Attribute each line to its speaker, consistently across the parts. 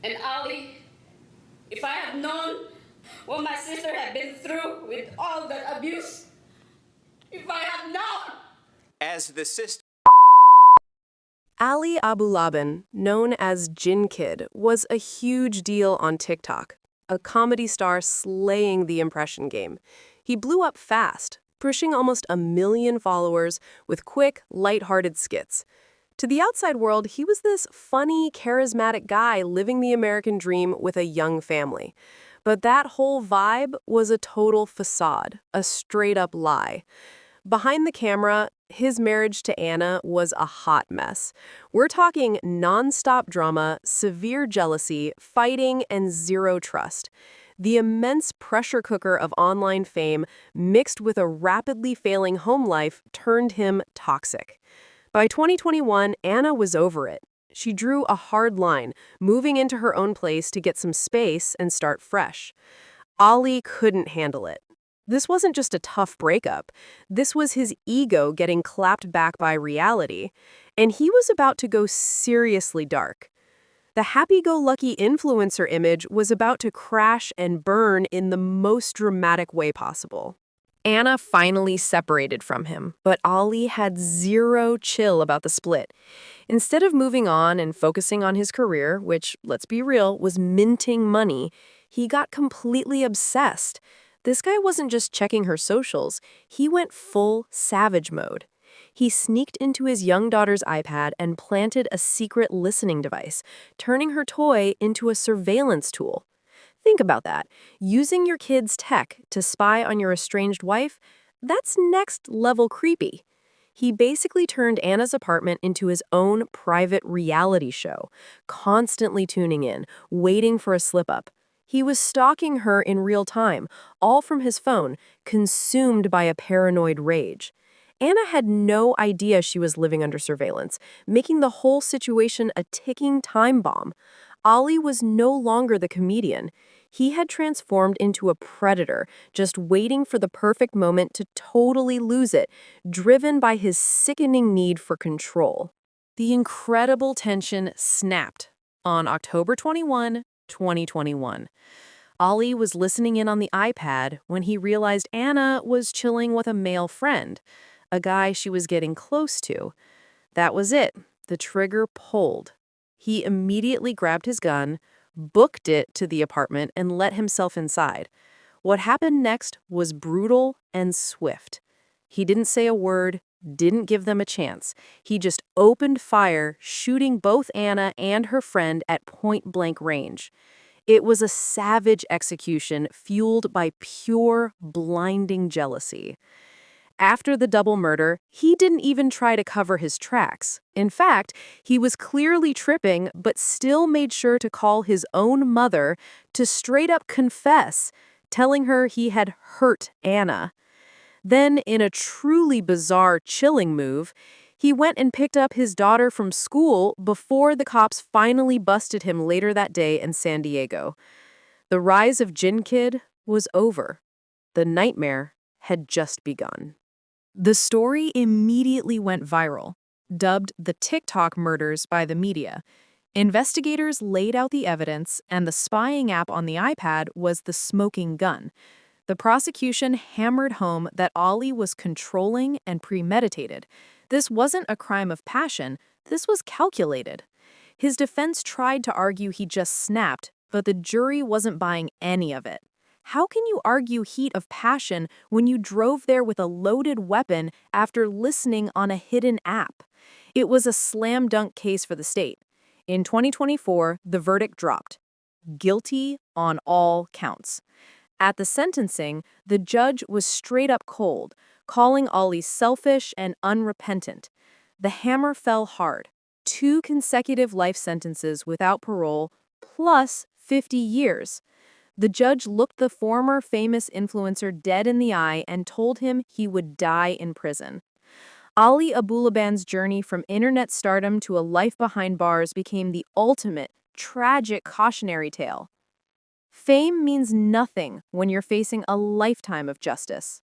Speaker 1: And Ali, if I had known what my sister had been through with all the abuse, if I had known.
Speaker 2: As the sister.
Speaker 3: Ali Abulaban, known as Jin Kid, was a huge deal on TikTok, a comedy star slaying the impression game. He blew up fast, pushing almost 1 million followers with quick, lighthearted skits. To the outside world, he was this funny, charismatic guy living the American dream with a young family. But that whole vibe was a total facade, a straight-up lie. Behind the camera, his marriage to Anna was a hot mess. We're talking non-stop drama, severe jealousy, fighting, and zero trust. The immense pressure cooker of online fame mixed with a rapidly failing home life turned him toxic. By 2021, Anna was over it. She drew a hard line, moving into her own place to get some space and start fresh. Ali couldn't handle it. This wasn't just a tough breakup. This was his ego getting clapped back by reality, and he was about to go seriously dark. The happy-go-lucky influencer image was about to crash and burn in the most dramatic way possible. Anna finally separated from him, but Ali had zero chill about the split. Instead of moving on and focusing on his career, which, let's be real, was minting money, he got completely obsessed. This guy wasn't just checking her socials, he went full savage mode. He sneaked into his young daughter's iPad and planted a secret listening device, turning her toy into a surveillance tool. Think about that. Using your kid's tech to spy on your estranged wife, that's next-level creepy. He basically turned Anna's apartment into his own private reality show, constantly tuning in, waiting for a slip-up. He was stalking her in real time, all from his phone, consumed by a paranoid rage. Anna had no idea she was living under surveillance, making the whole situation a ticking time bomb. Ali was no longer the comedian. He had transformed into a predator, just waiting for the perfect moment to totally lose it, driven by his sickening need for control. The incredible tension snapped on October 21, 2021. Ali was listening in on the iPad when he realized Anna was chilling with a male friend, a guy she was getting close to. That was it. The trigger pulled. He immediately grabbed his gun, booked it to the apartment, and let himself inside. What happened next was brutal and swift. He didn't say a word, didn't give them a chance. He just opened fire, shooting both Anna and her friend at point-blank range. It was a savage execution fueled by pure, blinding jealousy. After the double murder, he didn't even try to cover his tracks. In fact, he was clearly tripping, but still made sure to call his own mother to straight up confess, telling her he had hurt Anna. Then, in a truly bizarre, chilling move, he went and picked up his daughter from school before the cops finally busted him later that day in San Diego. The rise of Jin Kid was over. The nightmare had just begun. The story immediately went viral, dubbed the TikTok murders by the media. Investigators laid out the evidence, and the spying app on the iPad was the smoking gun. The prosecution hammered home that Ali was controlling and premeditated. This wasn't a crime of passion, this was calculated. His defense tried to argue he just snapped, but the jury wasn't buying any of it. How can you argue heat of passion when you drove there with a loaded weapon after listening on a hidden app? It was a slam dunk case for the state. In 2024, the verdict dropped. Guilty on all counts. At the sentencing, the judge was straight up cold, calling Ali selfish and unrepentant. The hammer fell hard. 2 consecutive life sentences without parole, plus 50 years. The judge looked the former famous influencer dead in the eye and told him he would die in prison. Ali Abulaban's journey from internet stardom to a life behind bars became the ultimate, tragic cautionary tale. Fame means nothing when you're facing a lifetime of justice.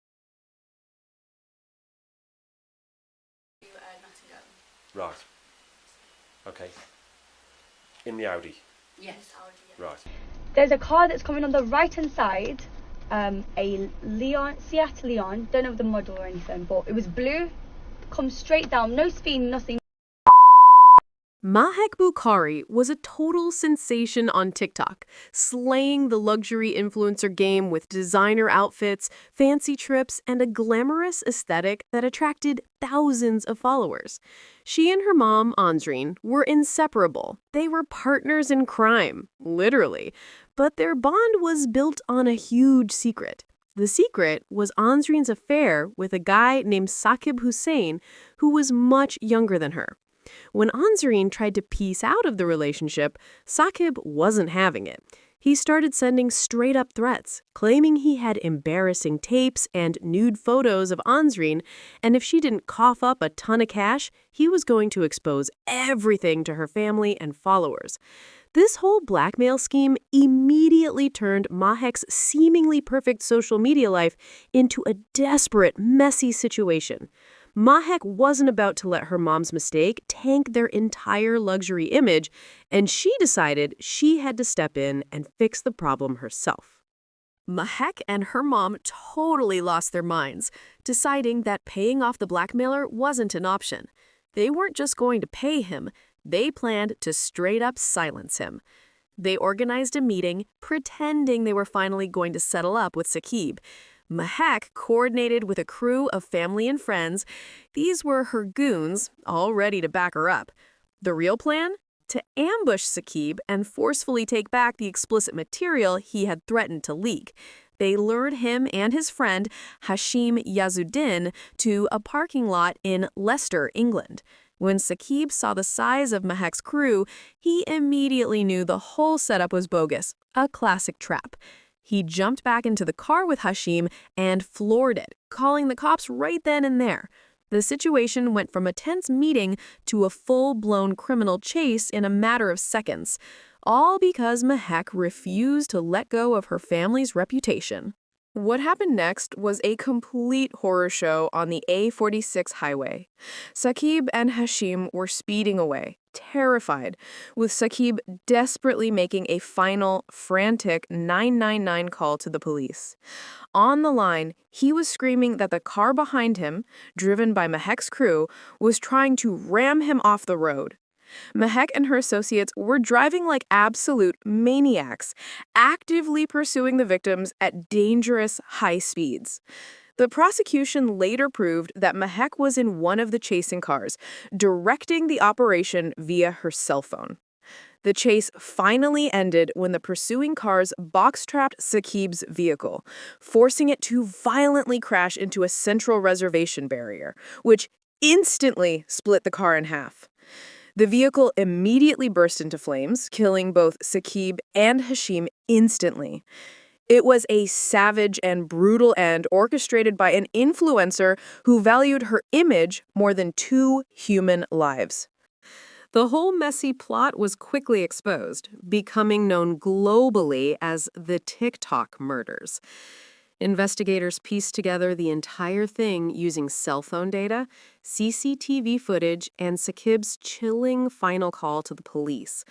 Speaker 4: Right. Okay. In the Audi.
Speaker 1: Yes.
Speaker 2: Right.
Speaker 4: There's a car that's coming on the right-hand side, a Seat Leon, don't know the model or anything, but it was blue, comes straight down, no speed, nothing.
Speaker 3: Mahek Bukari was a total sensation on TikTok, slaying the luxury influencer game with designer outfits, fancy trips, and a glamorous aesthetic that attracted thousands of followers. She and her mom, Ansreen, were inseparable. They were partners in crime, literally. But their bond was built on a huge secret. The secret was Ansreen's affair with a guy named Saqib Hussain, who was much younger than her. When Ansreen tried to piece out of the relationship, Saqib wasn't having it. He started sending straight-up threats, claiming he had embarrassing tapes and nude photos of Ansreen, and if she didn't cough up a ton of cash, he was going to expose everything to her family and followers. This whole blackmail scheme immediately turned Mahek's seemingly perfect social media life into a desperate, messy situation. Mahek wasn't about to let her mom's mistake tank their entire luxury image, and she decided she had to step in and fix the problem herself. Mahek and her mom totally lost their minds, deciding that paying off the blackmailer wasn't an option. They weren't just going to pay him, they planned to straight up silence him. They organized a meeting, pretending they were finally going to settle up with Saqib. Mahek coordinated with a crew of family and friends. These were her goons, all ready to back her up. The real plan? To ambush Saqib and forcefully take back the explicit material he had threatened to leak. They lured him and his friend, Hashim Yazuddin, to a parking lot in Leicester, England. When Saqib saw the size of Mahek's crew, he immediately knew the whole setup was bogus, a classic trap. He jumped back into the car with Hashim and floored it, calling the cops right then and there. The situation went from a tense meeting to a full-blown criminal chase in a matter of seconds, all because Mahek refused to let go of her family's reputation. What happened next was a complete horror show on the A46 highway. Saqib and Hashim were speeding away, terrified, with Saqib desperately making a final, frantic 999 call to the police. On the line, he was screaming that the car behind him, driven by Mahek's crew, was trying to ram him off the road. Mahek and her associates were driving like absolute maniacs, actively pursuing the victims at dangerous high speeds. The prosecution later proved that Mahek was in one of the chasing cars, directing the operation via her cell phone. The chase finally ended when the pursuing cars box-trapped Saqib's vehicle, forcing it to violently crash into a central reservation barrier, which instantly split the car in half. The vehicle immediately burst into flames, killing both Saqib and Hashim instantly. It was a savage and brutal end orchestrated by an influencer who valued her image more than 2 human lives. The whole messy plot was quickly exposed, becoming known globally as the TikTok murders. Investigators pieced together the entire thing using cell phone data, CCTV footage, and Saqib's chilling final call to the police.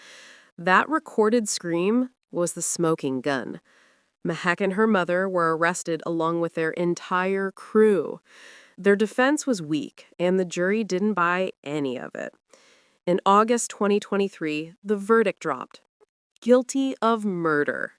Speaker 3: That recorded scream was the smoking gun. Mahek and her mother were arrested along with their entire crew. Their defense was weak, and the jury didn't buy any of it. In August 2023, the verdict dropped. Guilty of murder.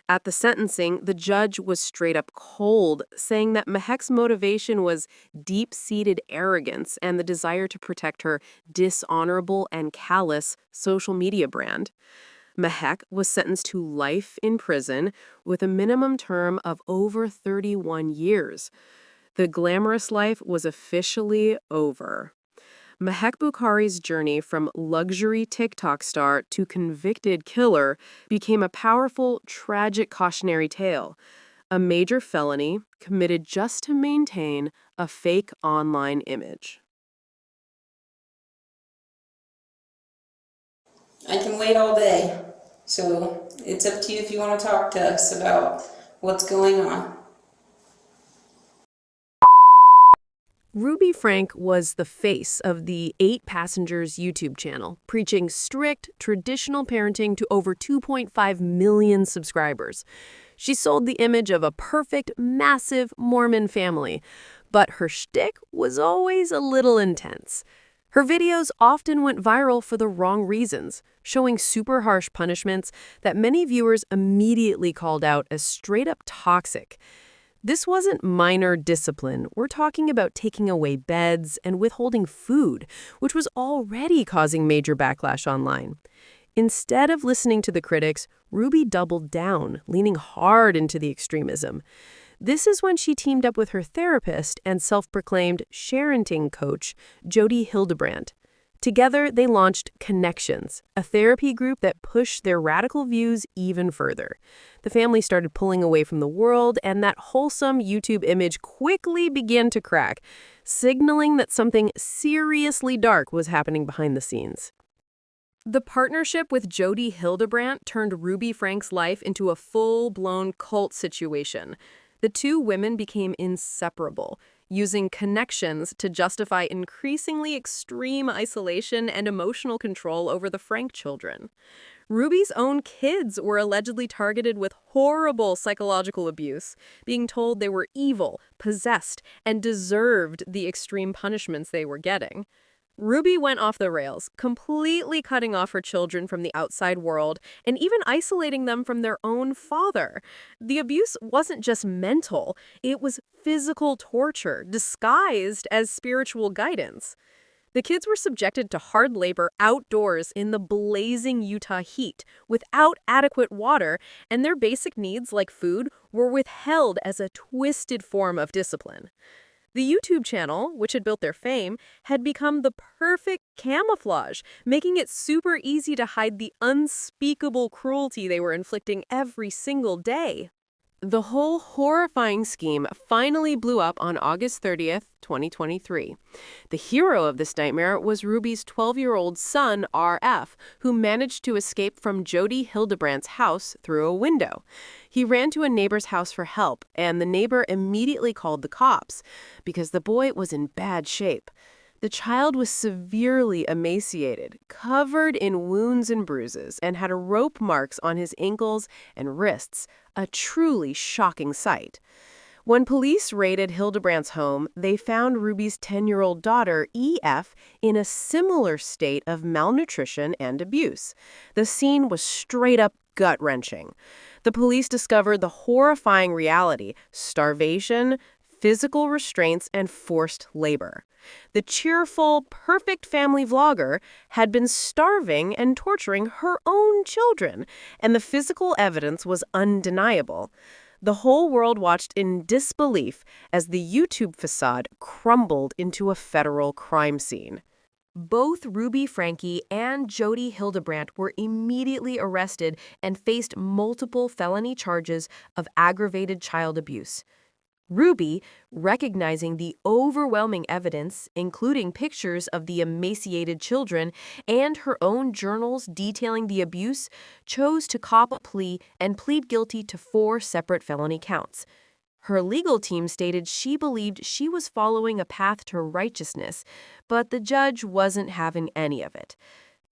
Speaker 3: At the sentencing, the judge was straight up cold, saying that Mahek's motivation was deep-seated arrogance and the desire to protect her dishonorable and callous social media brand. Mahek was sentenced to life in prison with a minimum term of over 31 years. The glamorous life was officially over. Mahek Bukari's journey from luxury TikTok star to convicted killer became a powerful, tragic cautionary tale. A major felony committed just to maintain a fake online image.
Speaker 1: I can wait all day, so it's up to you if you want to talk to us about what's going on.
Speaker 3: Ruby Franke was the face of the 8 Passengers YouTube channel, preaching strict, traditional parenting to over 2.5 million subscribers. She sold the image of a perfect, massive Mormon family, but her shtick was always a little intense. Her videos often went viral for the wrong reasons, showing super harsh punishments that many viewers immediately called out as straight-up toxic. This wasn't minor discipline. We're talking about taking away beds and withholding food, which was already causing major backlash online. Instead of listening to the critics, Ruby doubled down, leaning hard into the extremism. This is when she teamed up with her therapist and self-proclaimed sharenting coach, Jodi Hildebrandt. Together, they launched Connections, a therapy group that pushed their radical views even further. The family started pulling away from the world, and that wholesome YouTube image quickly began to crack, signaling that something seriously dark was happening behind the scenes. The partnership with Jodi Hildebrandt turned Ruby Franke's life into a full-blown cult situation. The two women became inseparable, using Connections to justify increasingly extreme isolation and emotional control over the Franke children. Ruby's own kids were allegedly targeted with horrible psychological abuse, being told they were evil, possessed, and deserved the extreme punishments they were getting. Ruby went off the rails, completely cutting off her children from the outside world and even isolating them from their own father. The abuse wasn't just mental, it was physical torture disguised as spiritual guidance. The kids were subjected to hard labor outdoors in the blazing Utah heat without adequate water, and their basic needs like food were withheld as a twisted form of discipline. The YouTube channel, which had built their fame, had become the perfect camouflage, making it super easy to hide the unspeakable cruelty they were inflicting every single day. The whole horrifying scheme finally blew up on August 30th, 2023. The hero of this nightmare was Ruby's 12-year-old son, RF, who managed to escape from Jodi Hildebrandt's house through a window. He ran to a neighbor's house for help, and the neighbor immediately called the cops because the boy was in bad shape. The child was severely emaciated, covered in wounds and bruises, and had rope marks on his ankles and wrists, a truly shocking sight. When police raided Hildebrandt's home, they found Ruby's 10-year-old daughter, EF, in a similar state of malnutrition and abuse. The scene was straight-up gut-wrenching. The police discovered the horrifying reality: starvation, physical restraints, and forced labor. The cheerful, perfect family vlogger had been starving and torturing her own children, and the physical evidence was undeniable. The whole world watched in disbelief as the YouTube facade crumbled into a federal crime scene. Both Ruby Franke and Jodi Hildebrandt were immediately arrested and faced multiple felony charges of aggravated child abuse. Ruby, recognizing the overwhelming evidence, including pictures of the emaciated children and her own journals detailing the abuse, chose to cop a plea and plead guilty to 4 separate felony counts. Her legal team stated she believed she was following a path to righteousness, but the judge wasn't having any of it.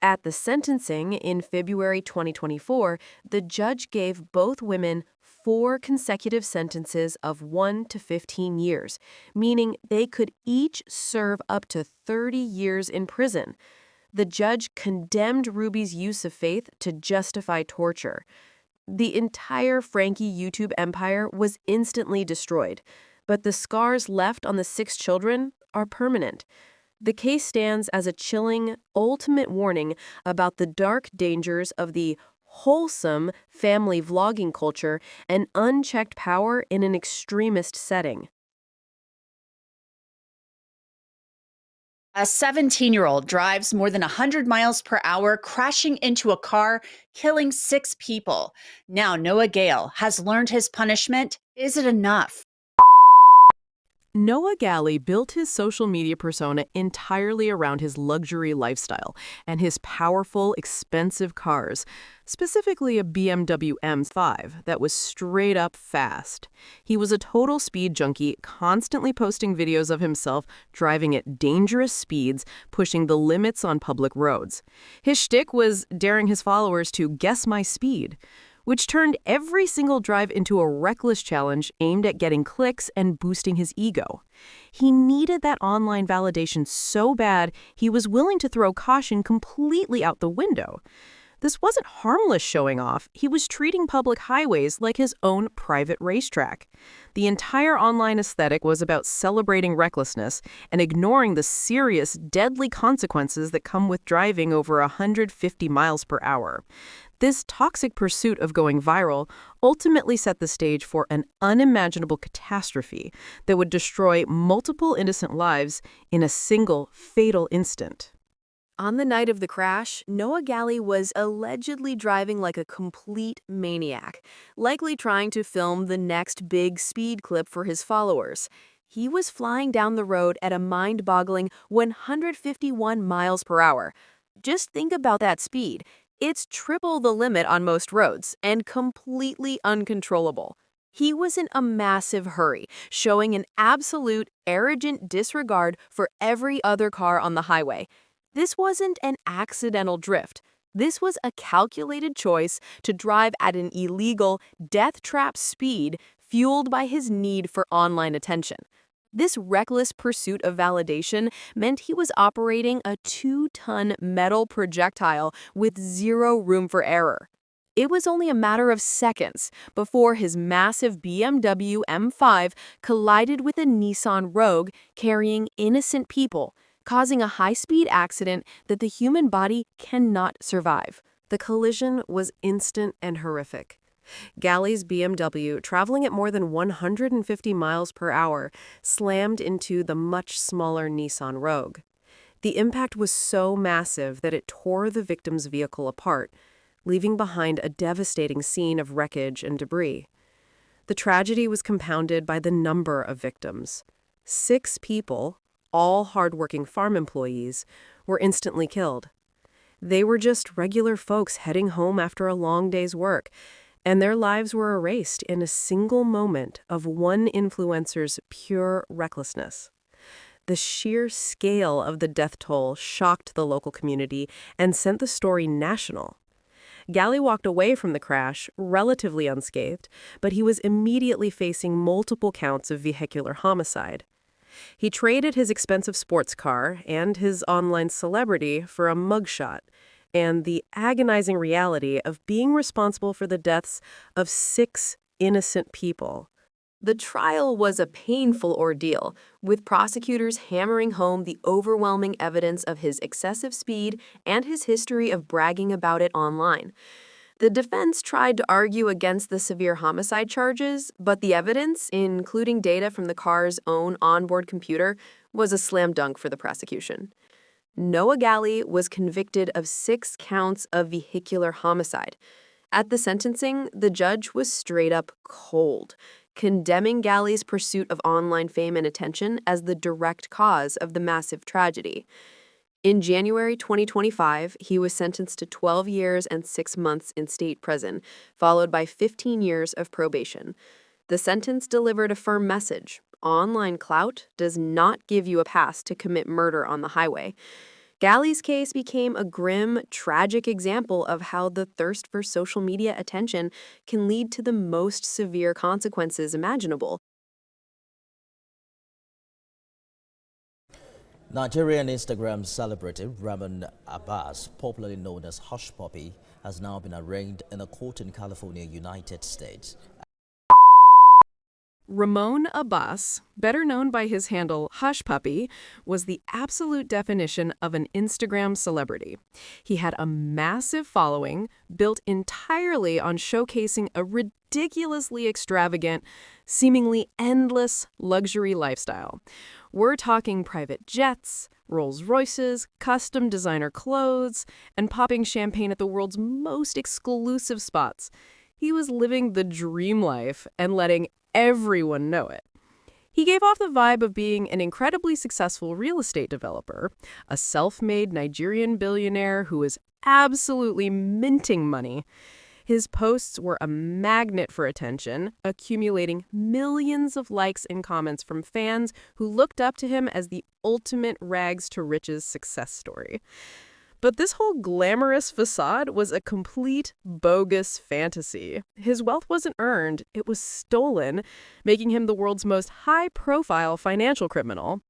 Speaker 3: At the sentencing in February 2024, the judge gave both women 4 consecutive sentences of 1 to 15 years, meaning they could each serve up to 30 years in prison. The judge condemned Ruby's use of faith to justify torture. The entire Franke YouTube empire was instantly destroyed, but the scars left on the 6 children are permanent. The case stands as a chilling, ultimate warning about the dark dangers of the wholesome family vlogging culture and unchecked power in an extremist setting.
Speaker 2: A 17-year-old drives more than 100 miles per hour, crashing into a car, killing 6 people. Now Noah Galley has learned his punishment. Is it enough?
Speaker 3: Noah Galley built his social media persona entirely around his luxury lifestyle and his powerful, expensive cars, specifically a BMW M5 that was straight up fast. He was a total speed junkie, constantly posting videos of himself driving at dangerous speeds, pushing the limits on public roads. His shtick was daring his followers to guess my speed, which turned every single drive into a reckless challenge aimed at getting clicks and boosting his ego. He needed that online validation so bad, he was willing to throw caution completely out the window. This wasn't harmless showing off. He was treating public highways like his own private racetrack. The entire online aesthetic was about celebrating recklessness and ignoring the serious, deadly consequences that come with driving over 150 miles per hour. This toxic pursuit of going viral ultimately set the stage for an unimaginable catastrophe that would destroy multiple innocent lives in a single fatal instant. On the night of the crash, Noah Galley was allegedly driving like a complete maniac, likely trying to film the next big speed clip for his followers. He was flying down the road at a mind-boggling 151 miles per hour. Just think about that speed. It's triple the limit on most roads and completely uncontrollable. He was in a massive hurry, showing an absolute, arrogant disregard for every other car on the highway. This wasn't an accidental drift. This was a calculated choice to drive at an illegal, death-trap speed fueled by his need for online attention. This reckless pursuit of validation meant he was operating a 2-ton metal projectile with zero room for error. It was only a matter of seconds before his massive BMW M5 collided with a Nissan Rogue carrying innocent people, causing a high-speed accident that the human body cannot survive. The collision was instant and horrific. Galley's BMW, traveling at more than 150 miles per hour, slammed into the much smaller Nissan Rogue. The impact was so massive that it tore the victim's vehicle apart, leaving behind a devastating scene of wreckage and debris. The tragedy was compounded by the number of victims. 6 people, all hardworking farm employees, were instantly killed. They were just regular folks heading home after a long day's work, and their lives were erased in a single moment of one influencer's pure recklessness. The sheer scale of the death toll shocked the local community and sent the story national. Galley walked away from the crash relatively unscathed, but he was immediately facing multiple counts of vehicular homicide. He traded his expensive sports car and his online celebrity for a mugshot, and the agonizing reality of being responsible for the deaths of 6 innocent people. The trial was a painful ordeal, with prosecutors hammering home the overwhelming evidence of his excessive speed and his history of bragging about it online. The defense tried to argue against the severe homicide charges, but the evidence, including data from the car's own onboard computer, was a slam dunk for the prosecution. Noah Galley was convicted of 6 counts of vehicular homicide. At the sentencing, the judge was straight up cold, condemning Galley's pursuit of online fame and attention as the direct cause of the massive tragedy. In January 2025, he was sentenced to 12 years and 6 months in state prison, followed by 15 years of probation. The sentence delivered a firm message. Online clout does not give you a pass to commit murder on the highway. Galley's case became a grim, tragic example of how the thirst for social media attention can lead to the most severe consequences imaginable.
Speaker 5: Nigerian Instagram celebrity Ramon Abbas, popularly known as Hush Puppy, has now been arraigned in a court in California, United States.
Speaker 3: Ramon Abbas, better known by his handle Hush Puppy, was the absolute definition of an Instagram celebrity. He had a massive following built entirely on showcasing a ridiculously extravagant, seemingly endless luxury lifestyle. We're talking private jets, Rolls Royces, custom designer clothes, and popping champagne at the world's most exclusive spots. He was living the dream life and letting everyone know it. He gave off the vibe of being an incredibly successful real estate developer, a self-made Nigerian billionaire who was absolutely minting money. His posts were a magnet for attention, accumulating millions of likes and comments from fans who looked up to him as the ultimate rags-to-riches success story. But this whole glamorous facade was a complete bogus fantasy. His wealth wasn't earned, it was stolen, making him the world's most high-profile financial criminal.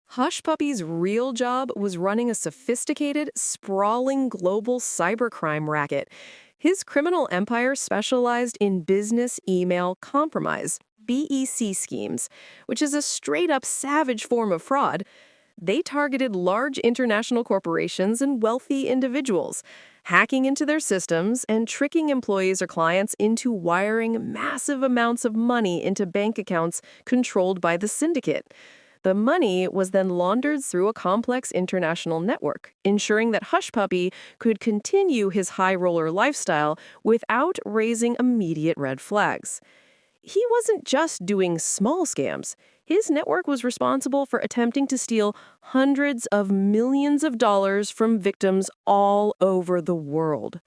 Speaker 3: Hush Puppy's real job was running a sophisticated, sprawling global cybercrime racket. His criminal empire specialized in business email compromise, BEC schemes, which is a straight-up savage form of fraud. They targeted large international corporations and wealthy individuals, hacking into their systems and tricking employees or clients into wiring massive amounts of money into bank accounts controlled by the syndicate. The money was then laundered through a complex international network, ensuring that Hush Puppy could continue his high-roller lifestyle without raising immediate red flags. He wasn't just doing small scams. His network was responsible for attempting to steal hundreds of millions of dollars from victims all over the world.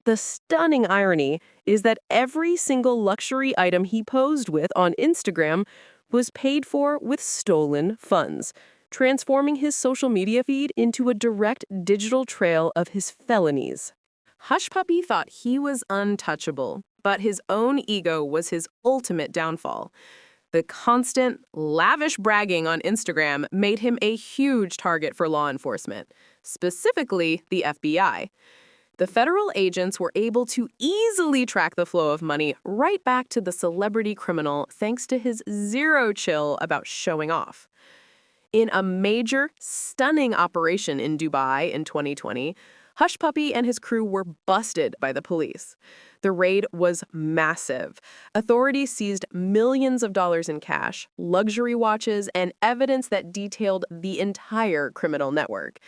Speaker 3: The stunning irony is that every single luxury item he posed with on Instagram was paid for with stolen funds, transforming his social media feed into a direct digital trail of his felonies. Hush Puppy thought he was untouchable, but his own ego was his ultimate downfall. The constant, lavish bragging on Instagram made him a huge target for law enforcement, specifically the FBI. The federal agents were able to easily track the flow of money right back to the celebrity criminal thanks to his zero chill about showing off. In a major, stunning operation in Dubai in 2020, Hush Puppy and his crew were busted by the police. The raid was massive. Authorities seized millions of dollars in cash, luxury watches, and evidence that detailed the entire criminal network.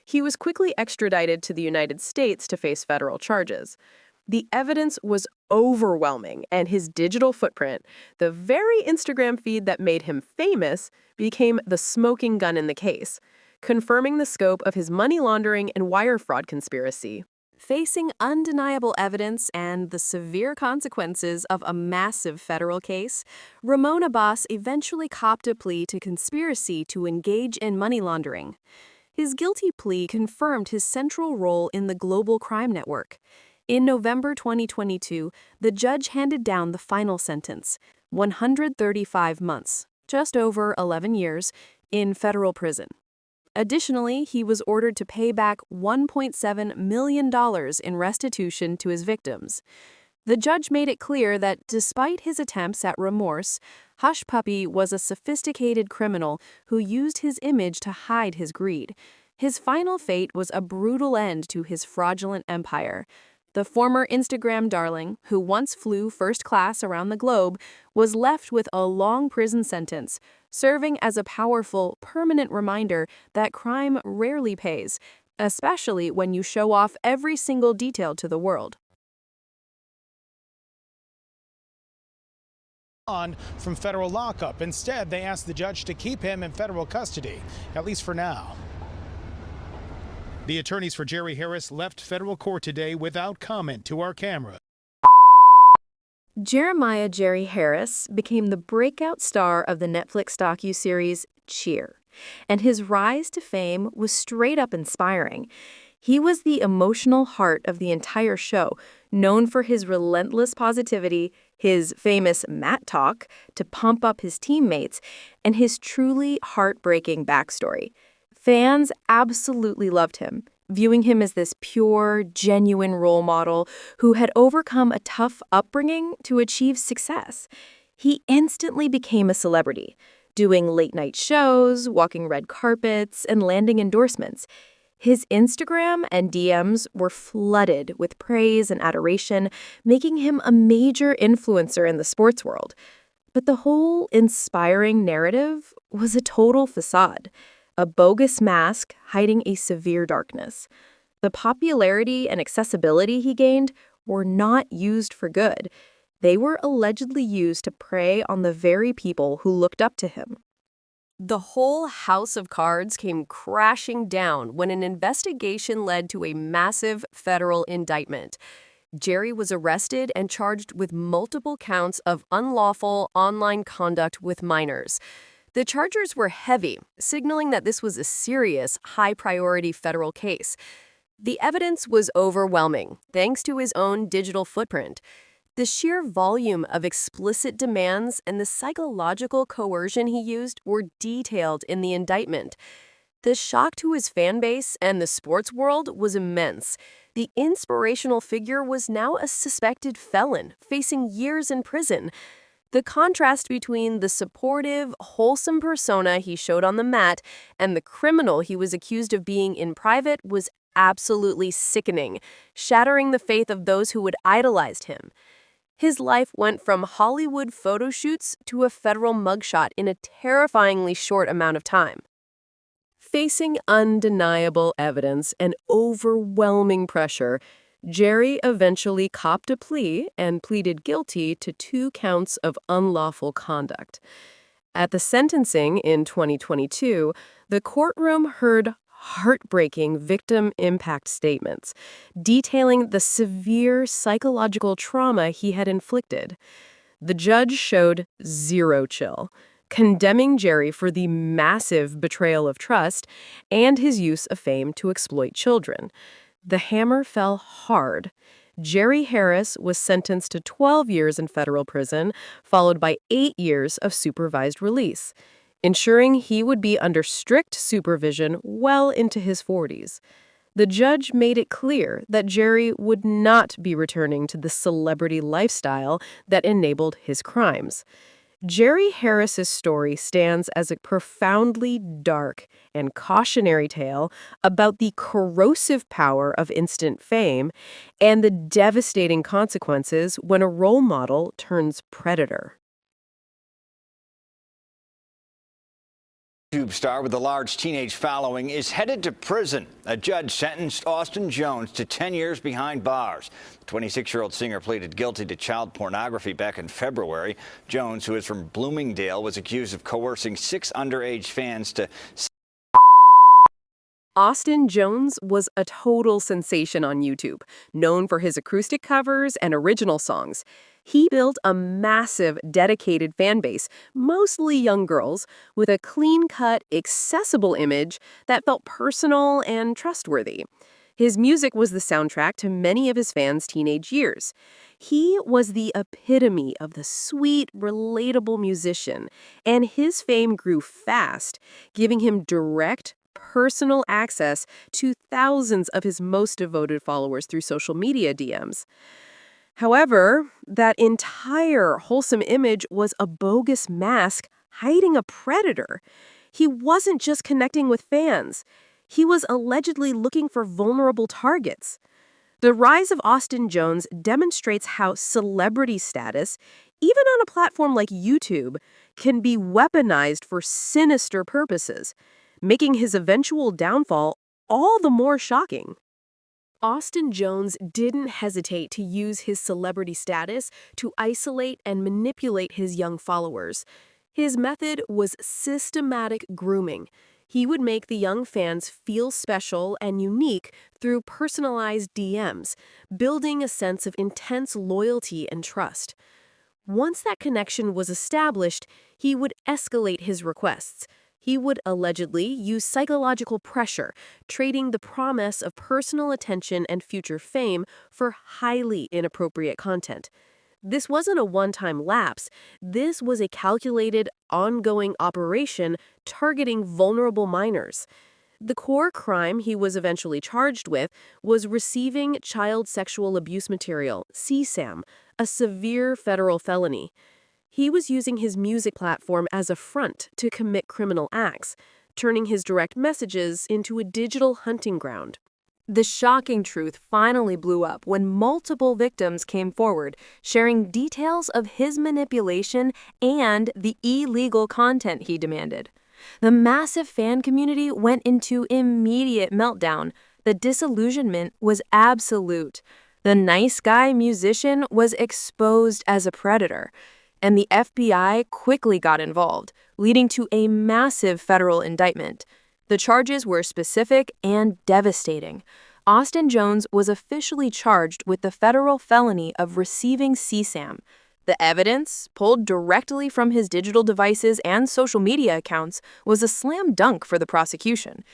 Speaker 3: He was quickly extradited to the United States to face federal charges. The evidence was overwhelming, and his digital footprint, the very Instagram feed that made him famous, became the smoking gun in the case, confirming the scope of his money laundering and wire fraud conspiracy. Facing undeniable evidence and the severe consequences of a massive federal case, Ramon Abbas eventually copped a plea to conspiracy to engage in money laundering. His guilty plea confirmed his central role in the global crime network. In November 2022, the judge handed down the final sentence, 135 months, just over 11 years, in federal prison. Additionally, he was ordered to pay back $1.7 million in restitution to his victims. The judge made it clear that despite his attempts at remorse, Hush Puppy was a sophisticated criminal who used his image to hide his greed. His final fate was a brutal end to his fraudulent empire. The former Instagram darling, who once flew first class around the globe, was left with a long prison sentence, serving as a powerful, permanent reminder that crime rarely pays, especially when you show off every single detail to the world.
Speaker 6: On from federal lockup. Instead, they asked the judge to keep him in federal custody, at least for now. The attorneys for Jerry Harris left federal court today without comment to our camera.
Speaker 3: Jeremiah Jerry Harris became the breakout star of the Netflix docuseries Cheer, and his rise to fame was straight up inspiring. He was the emotional heart of the entire show, known for his relentless positivity, his famous Matt talk to pump up his teammates, and his truly heartbreaking backstory. Fans absolutely loved him, viewing him as this pure, genuine role model who had overcome a tough upbringing to achieve success. He instantly became a celebrity, doing late-night shows, walking red carpets, and landing endorsements. His Instagram and DMs were flooded with praise and adoration, making him a major influencer in the sports world. But the whole inspiring narrative was a total facade, a bogus mask hiding a severe darkness. The popularity and accessibility he gained were not used for good. They were allegedly used to prey on the very people who looked up to him. The whole house of cards came crashing down when an investigation led to a massive federal indictment. Jerry was arrested and charged with multiple counts of unlawful online conduct with minors. The charges were heavy, signaling that this was a serious, high-priority federal case. The evidence was overwhelming, thanks to his own digital footprint. The sheer volume of explicit demands and the psychological coercion he used were detailed in the indictment. The shock to his fan base and the sports world was immense. The inspirational figure was now a suspected felon, facing years in prison. The contrast between the supportive, wholesome persona he showed on the mat and the criminal he was accused of being in private was absolutely sickening, shattering the faith of those who had idolized him. His life went from Hollywood photo shoots to a federal mugshot in a terrifyingly short amount of time. Facing undeniable evidence and overwhelming pressure, Jerry eventually copped a plea and pleaded guilty to 2 counts of unlawful conduct. At the sentencing in 2022, the courtroom heard heartbreaking victim impact statements, detailing the severe psychological trauma he had inflicted. The judge showed zero chill, condemning Jerry for the massive betrayal of trust and his use of fame to exploit children. The hammer fell hard. Jerry Harris was sentenced to 12 years in federal prison, followed by 8 years of supervised release, ensuring he would be under strict supervision well into his 40s. The judge made it clear that Jerry would not be returning to the celebrity lifestyle that enabled his crimes. Jerry Harris's story stands as a profoundly dark and cautionary tale about the corrosive power of instant fame and the devastating consequences when a role model turns predator.
Speaker 7: YouTube star with a large teenage following is headed to prison. A judge sentenced Austin Jones to 10 years behind bars. The 26-year-old singer pleaded guilty to child pornography back in February. Jones, who is from Bloomingdale, was accused of coercing 6 underage fans to...
Speaker 3: Austin Jones was a total sensation on YouTube, known for his acoustic covers and original songs. He built a massive, dedicated fan base, mostly young girls, with a clean-cut, accessible image that felt personal and trustworthy. His music was the soundtrack to many of his fans' teenage years. He was the epitome of the sweet, relatable musician, and his fame grew fast, giving him direct, personal access to thousands of his most devoted followers through social media DMs. However, that entire wholesome image was a bogus mask hiding a predator. He wasn't just connecting with fans. He was allegedly looking for vulnerable targets. The rise of Austin Jones demonstrates how celebrity status, even on a platform like YouTube, can be weaponized for sinister purposes, making his eventual downfall all the more shocking. Austin Jones didn't hesitate to use his celebrity status to isolate and manipulate his young followers. His method was systematic grooming. He would make the young fans feel special and unique through personalized DMs, building a sense of intense loyalty and trust. Once that connection was established, he would escalate his requests. He would allegedly use psychological pressure, trading the promise of personal attention and future fame for highly inappropriate content. This wasn't a one-time lapse. This was a calculated, ongoing operation targeting vulnerable minors. The core crime he was eventually charged with was receiving child sexual abuse material, CSAM, a severe federal felony. He was using his music platform as a front to commit criminal acts, turning his direct messages into a digital hunting ground. The shocking truth finally blew up when multiple victims came forward, sharing details of his manipulation and the illegal content he demanded. The massive fan community went into immediate meltdown. The disillusionment was absolute. The nice guy musician was exposed as a predator, and the FBI quickly got involved, leading to a massive federal indictment. The charges were specific and devastating. Austin Jones was officially charged with the federal felony of receiving CSAM. The evidence, pulled directly from his digital devices and social media accounts, was a slam dunk for the prosecution.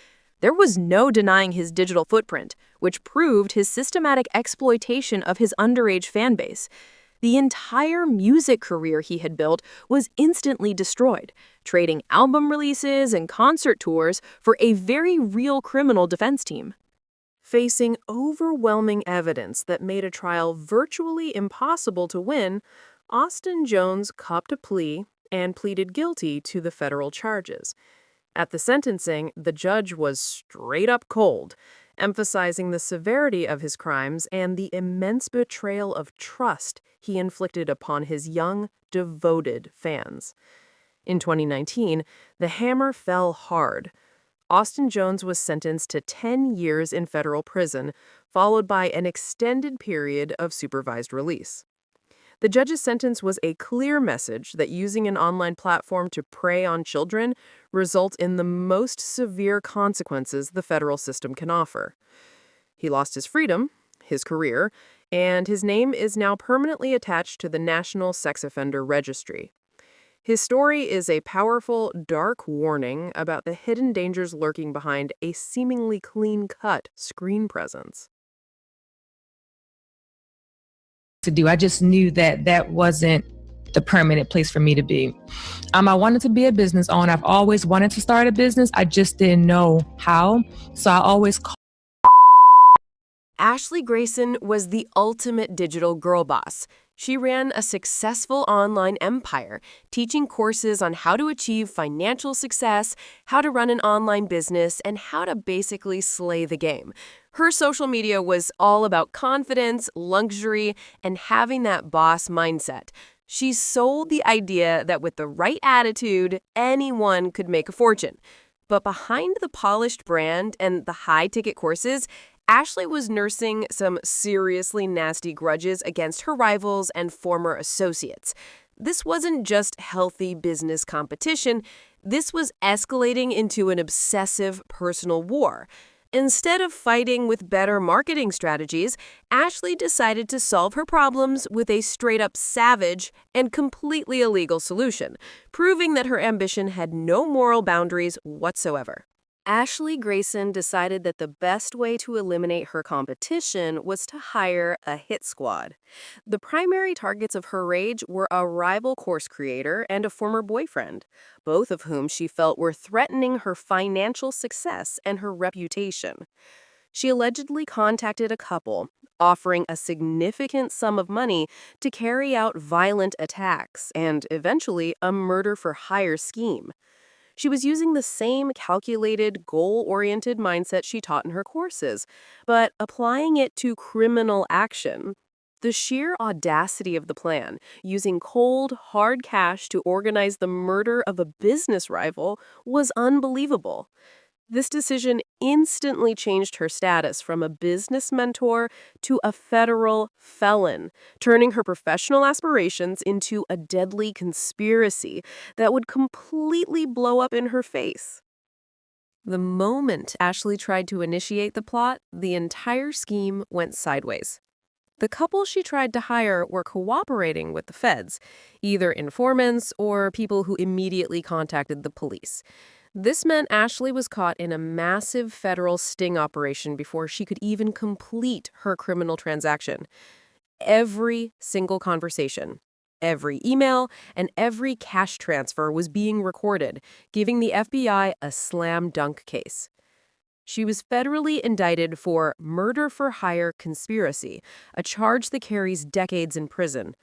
Speaker 3: There was no denying his digital footprint, which proved his systematic exploitation of his underage fanbase. The entire music career he had built was instantly destroyed, trading album releases and concert tours for a very real criminal defense team. Facing overwhelming evidence that made a trial virtually impossible to win, Austin Jones copped a plea and pleaded guilty to the federal charges. At the sentencing, the judge was straight up cold, emphasizing the severity of his crimes and the immense betrayal of trust he inflicted upon his young, devoted fans. In 2019, the hammer fell hard. Austin Jones was sentenced to 10 years in federal prison, followed by an extended period of supervised release. The judge's sentence was a clear message that using an online platform to prey on children results in the most severe consequences the federal system can offer. He lost his freedom, his career, and his name is now permanently attached to the National Sex Offender Registry. His story is a powerful, dark warning about the hidden dangers lurking behind a seemingly clean-cut screen presence.
Speaker 8: I just knew that that wasn't the permanent place for me to be. I wanted to be a business owner. I've always wanted to start a business. I just didn't know how. So I always
Speaker 3: Ashley Grayson was the ultimate digital girl boss. She ran a successful online empire, teaching courses on how to achieve financial success, how to run an online business, and how to basically slay the game. Her social media was all about confidence, luxury, and having that boss mindset. She sold the idea that with the right attitude, anyone could make a fortune. But behind the polished brand and the high-ticket courses, Ashley was nursing some seriously nasty grudges against her rivals and former associates. This wasn't just healthy business competition. This was escalating into an obsessive personal war. Instead of fighting with better marketing strategies, Ashley decided to solve her problems with a straight-up savage and completely illegal solution, proving that her ambition had no moral boundaries whatsoever. Ashley Grayson decided that the best way to eliminate her competition was to hire a hit squad. The primary targets of her rage were a rival course creator and a former boyfriend, both of whom she felt were threatening her financial success and her reputation. She allegedly contacted a couple, offering a significant sum of money to carry out violent attacks and, eventually, a murder-for-hire scheme. She was using the same calculated, goal-oriented mindset she taught in her courses, but applying it to criminal action. The sheer audacity of the plan, using cold, hard cash to organize the murder of a business rival, was unbelievable. This decision instantly changed her status from a business mentor to a federal felon, turning her professional aspirations into a deadly conspiracy that would completely blow up in her face. The moment Ashley tried to initiate the plot, the entire scheme went sideways. The couple she tried to hire were cooperating with the feds, either informants or people who immediately contacted the police. This meant Ashley was caught in a massive federal sting operation before she could even complete her criminal transaction. Every single conversation, every email, and every cash transfer was being recorded, giving the FBI a slam dunk case. She was federally indicted for murder-for-hire conspiracy, a charge that carries decades in prison.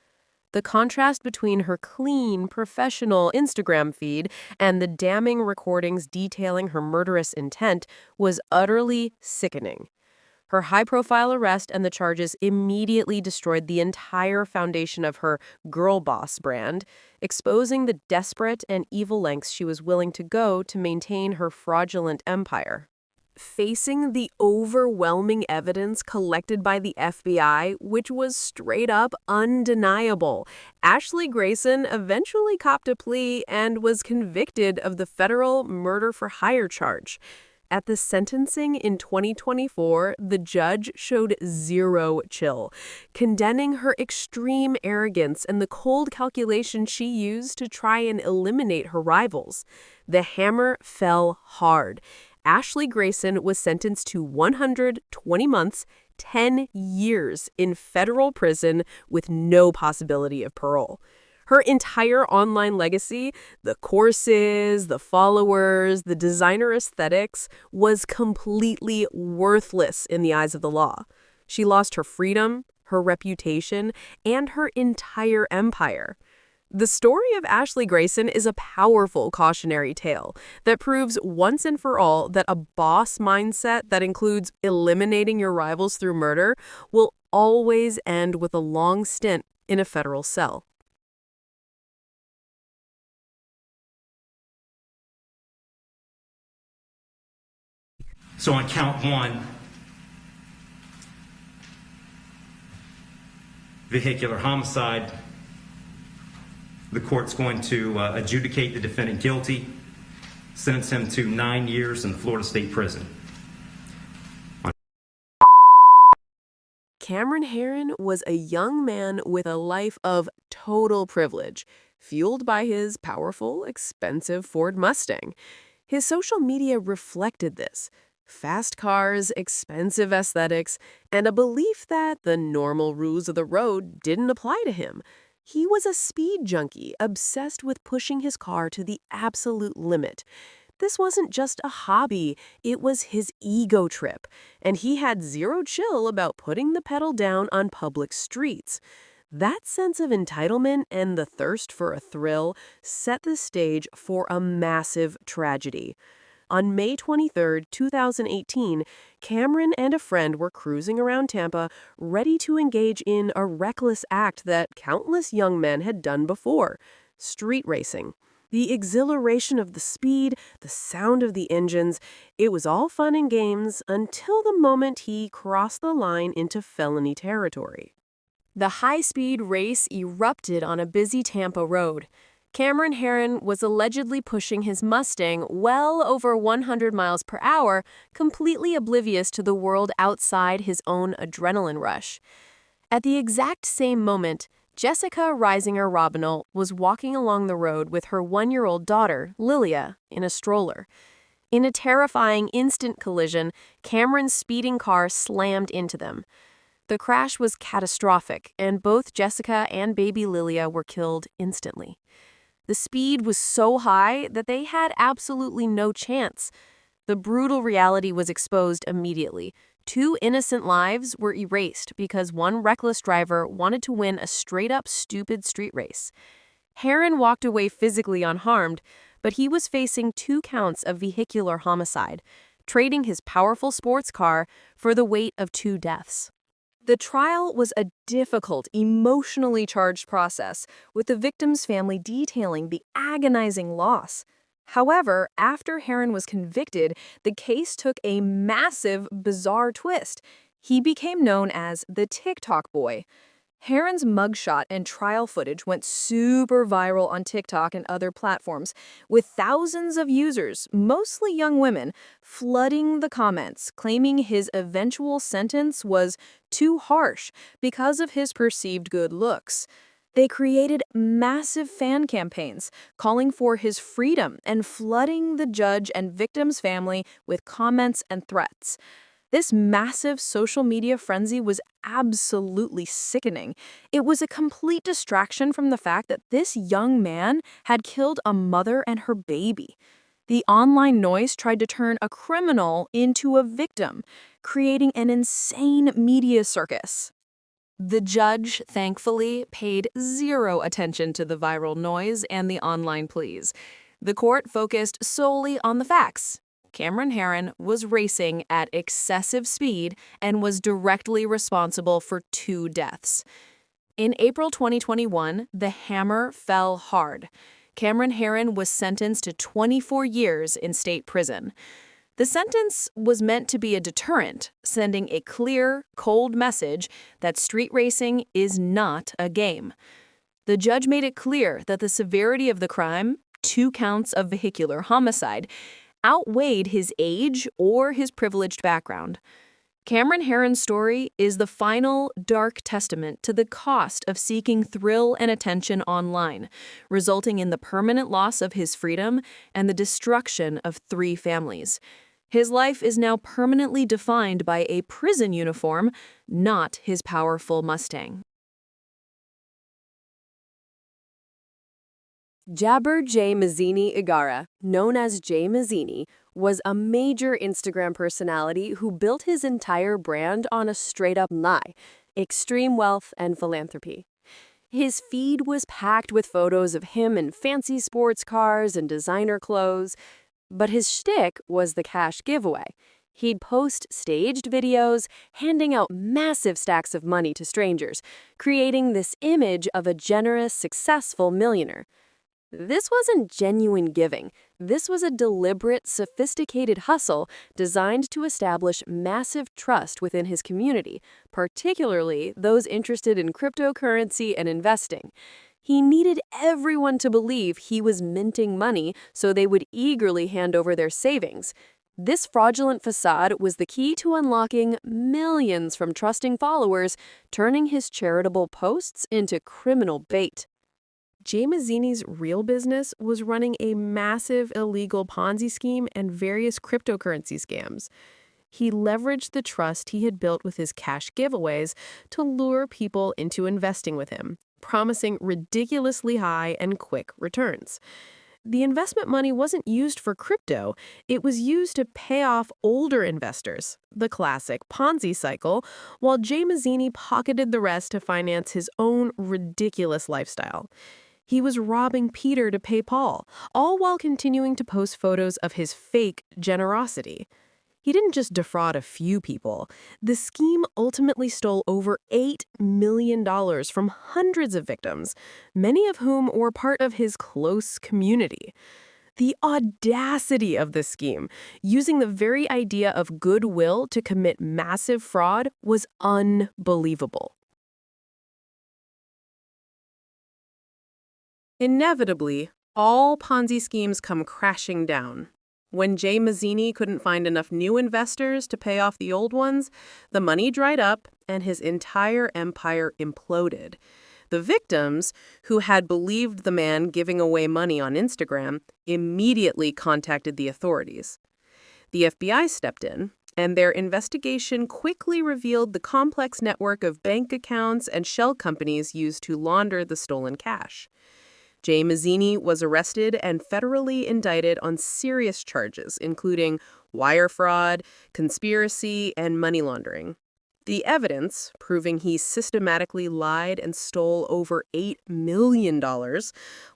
Speaker 3: The contrast between her clean, professional Instagram feed and the damning recordings detailing her murderous intent was utterly sickening. Her high-profile arrest and the charges immediately destroyed the entire foundation of her girl boss brand, exposing the desperate and evil lengths she was willing to go to maintain her fraudulent empire. facing the overwhelming evidence collected by the FBI, which was straight up undeniable, Ashley Grayson eventually copped a plea and was convicted of the federal murder for hire charge. At the sentencing in 2024, the judge showed zero chill, condemning her extreme arrogance and the cold calculation she used to try and eliminate her rivals. The hammer fell hard. Ashley Grayson was sentenced to 120 months, 10 years in federal prison with no possibility of parole. Her entire online legacy, the courses, the followers, the designer aesthetics, was completely worthless in the eyes of the law. She lost her freedom, her reputation, and her entire empire. The story of Ashley Grayson is a powerful cautionary tale that proves once and for all that a boss mindset that includes eliminating your rivals through murder will always end with a long stint in a federal cell.
Speaker 9: So on count one, vehicular homicide, the court's going to adjudicate the defendant guilty, sentence him to 9 years in the Florida State Prison.
Speaker 3: Cameron Herrin was a young man with a life of total privilege, fueled by his powerful, expensive Ford Mustang. His social media reflected this. Fast cars, expensive aesthetics, and a belief that the normal rules of the road didn't apply to him. He was a speed junkie, obsessed with pushing his car to the absolute limit. This wasn't just a hobby, it was his ego trip, and he had zero chill about putting the pedal down on public streets. That sense of entitlement and the thirst for a thrill set the stage for a massive tragedy. On May 23, 2018, Cameron and a friend were cruising around Tampa, ready to engage in a reckless act that countless young men had done before: street racing. The exhilaration of the speed, the sound of the engines, it was all fun and games until the moment he crossed the line into felony territory. The high-speed race erupted on a busy Tampa road. Cameron Herrin was allegedly pushing his Mustang well over 100 miles per hour, completely oblivious to the world outside his own adrenaline rush. At the exact same moment, Jessica Reisinger Robinell was walking along the road with her 1-year-old daughter, Lilia, in a stroller. In a terrifying instant collision, Cameron's speeding car slammed into them. The crash was catastrophic, and both Jessica and baby Lilia were killed instantly. The speed was so high that they had absolutely no chance. The brutal reality was exposed immediately. 2 innocent lives were erased because one reckless driver wanted to win a straight-up stupid street race. Herrin walked away physically unharmed, but he was facing 2 counts of vehicular homicide, trading his powerful sports car for the weight of 2 deaths. The trial was a difficult, emotionally charged process, with the victim's family detailing the agonizing loss. However, after Herrin was convicted, the case took a massive, bizarre twist. He became known as the TikTok boy. Herrin's mugshot and trial footage went super viral on TikTok and other platforms, with thousands of users, mostly young women, flooding the comments, claiming his eventual sentence was too harsh because of his perceived good looks. They created massive fan campaigns, calling for his freedom and flooding the judge and victim's family with comments and threats. This massive social media frenzy was absolutely sickening. It was a complete distraction from the fact that this young man had killed a mother and her baby. The online noise tried to turn a criminal into a victim, creating an insane media circus. The judge, thankfully, paid zero attention to the viral noise and the online pleas. The court focused solely on the facts. Cameron Herrin was racing at excessive speed and was directly responsible for 2 deaths. In April 2021, the hammer fell hard. Cameron Herrin was sentenced to 24 years in state prison. The sentence was meant to be a deterrent, sending a clear, cold message that street racing is not a game. The judge made it clear that the severity of the crime, 2 counts of vehicular homicide, outweighed his age or his privileged background. Cameron Herrin's story is the final, dark testament to the cost of seeking thrill and attention online, resulting in the permanent loss of his freedom and the destruction of 3 families. His life is now permanently defined by a prison uniform, not his powerful Mustang. Jabber J. Mazzini Igara, known as Jay Mazzini, was a major Instagram personality who built his entire brand on a straight-up lie: extreme wealth and philanthropy. His feed was packed with photos of him in fancy sports cars and designer clothes, but his shtick was the cash giveaway. He'd post staged videos, handing out massive stacks of money to strangers, creating this image of a generous, successful millionaire. This wasn't genuine giving. This was a deliberate, sophisticated hustle designed to establish massive trust within his community, particularly those interested in cryptocurrency and investing. He needed everyone to believe he was minting money so they would eagerly hand over their savings. This fraudulent facade was the key to unlocking millions from trusting followers, turning his charitable posts into criminal bait. Jay Mazzini's real business was running a massive illegal Ponzi scheme and various cryptocurrency scams. He leveraged the trust he had built with his cash giveaways to lure people into investing with him, promising ridiculously high and quick returns. The investment money wasn't used for crypto. It was used to pay off older investors, the classic Ponzi cycle, while Jay Mazzini pocketed the rest to finance his own ridiculous lifestyle. He was robbing Peter to pay Paul, all while continuing to post photos of his fake generosity. He didn't just defraud a few people. The scheme ultimately stole over $8 million from hundreds of victims, many of whom were part of his close community. The audacity of this scheme, using the very idea of goodwill to commit massive fraud, was unbelievable. Inevitably, all Ponzi schemes come crashing down. When Jay Mazzini couldn't find enough new investors to pay off the old ones, the money dried up and his entire empire imploded. The victims, who had believed the man giving away money on Instagram, immediately contacted the authorities. The FBI stepped in, and their investigation quickly revealed the complex network of bank accounts and shell companies used to launder the stolen cash. Jay Mazzini was arrested and federally indicted on serious charges, including wire fraud, conspiracy, and money laundering. The evidence, proving he systematically lied and stole over $8 million,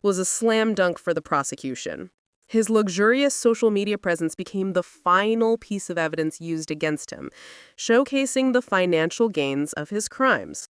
Speaker 3: was a slam dunk for the prosecution. His luxurious social media presence became the final piece of evidence used against him, showcasing the financial gains of his crimes.